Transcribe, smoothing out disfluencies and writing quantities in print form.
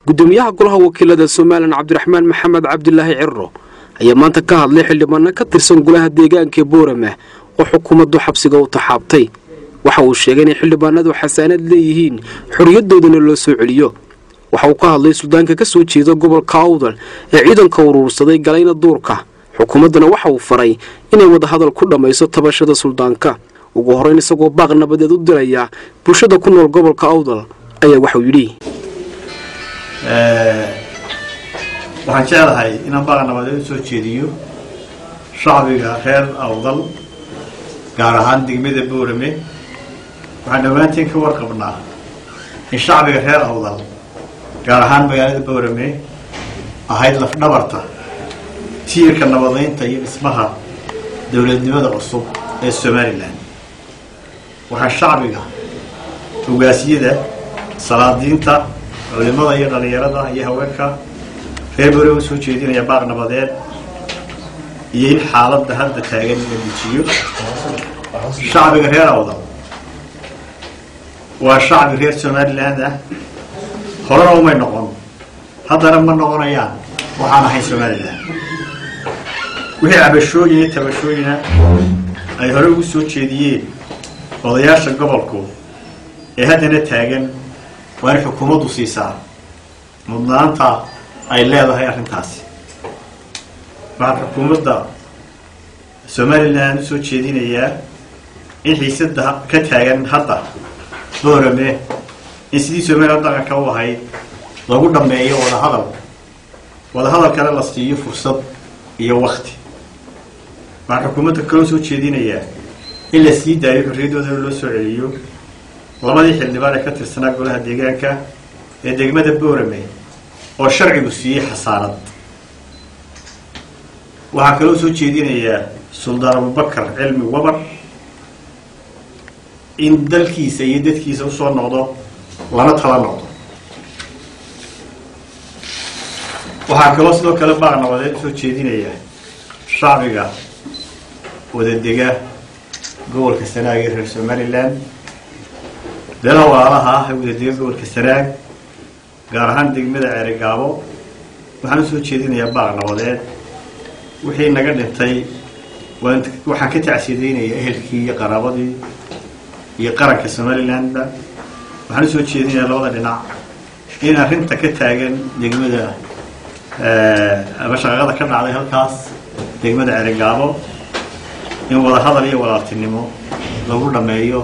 gudoomiyaha golaha wakiilada Soomaaliland Cabdiraxmaan Maxamed Cabdilaahi Cirro ayaa maanta ka hadlay xildhibaan ka tirsan golaha deegaanka Boorame oo xukuumaddu xabsiga u taxaabtay waxa uu sheegay in xildhibaanadu xasaanad leeyihiin xuriyadoodana loo soo celiyo waxa uu ka hadlay Suudaanka ka soo jeeda gobolka Awdal ee ciidanka urursaday galayna duurka xukuumaddana waxa uu faray inay wada hadal ku dhamayso tabashada Suudaanka ugu horeyn isagoo baaq nabadeed u diraya bulshada ku nool gobolka Awdal ayaa waxa uu yiri waxaan jeclahay inaan baaq nabadeed soo jeediyo shacbiga reer Awdal gaar ahaan degmada Boorame waxaan dhammaantiin ka warqabnaa in shacbiga reer Awdal gaar ahaan magaalada Boorame ahayd laf dhabarta tiirka nabadeynta iyo dhismaha dawladnimada cusub ee Soomaaliland waxaa shacbiga ugaasiyada salaadiinta culimada iyo dhalinyarada iyo haweenka reer Boorame soo jeedinaya baaq nabadeed iyo in xaaladda hadda taagan la dejiyo shacbiga reer Awdal waa shacbi reer Soomaaliland horena uma noqon haddana ma noqonayaan waxaan ahay Soomaaliland wixii cabashooyin iyo tabashooyin ay hore ugu soo jeediyeen odayaasha gobolku ee haddana taagan waa xukuumaddu siisaa mudnaanta ay leedahay arrintaasi waxaa xukuumadda Soomaaliland soo jeedinaya in xiisadda ka taagan hadda Boorame in sidii Soomaaliland dhaqanka u ahayd lagu dhameeyo wada hadal kale la siiyo fursad iyo waqti waxaa xukuumadda kale soo jeedinaya in la sii daayo xorriyadooda loo soo celiyo labadii xildhibaan ee ka tirsanaa golaha deegaanka ee degmada Boorame oo sharcigu siiyay xasaanad waxaa kale soo jeedinaya Suldaan Abubakar Cilmi Wabar in dalkiisa iyo dadkiisa u soo noqdo lana tala noqdo waxaa kaloo sidoo kale baaq nabadeed soo jeedinaya shacbiga wadadega gobolka Sanaag ee reer Soomaaliland beelaha walaalaha ah ee wadadega gobolka Sanaag gaar ahaan degmada Ceerigaabo waxaan soo jeedinayaa baaq nabadeed wixii naga dhintay waxaan ka tacsiideynaya ehelkii iyo qaraabadii iyo qaranka Soomaaliland waxaan soo jeedinayaa labada dhinac in arrinta ka taagan degmada shaqada ka dhacday halkaas degmada Ceerigaabo in wada hadal iyo walaaltinimo lagu dhameeyo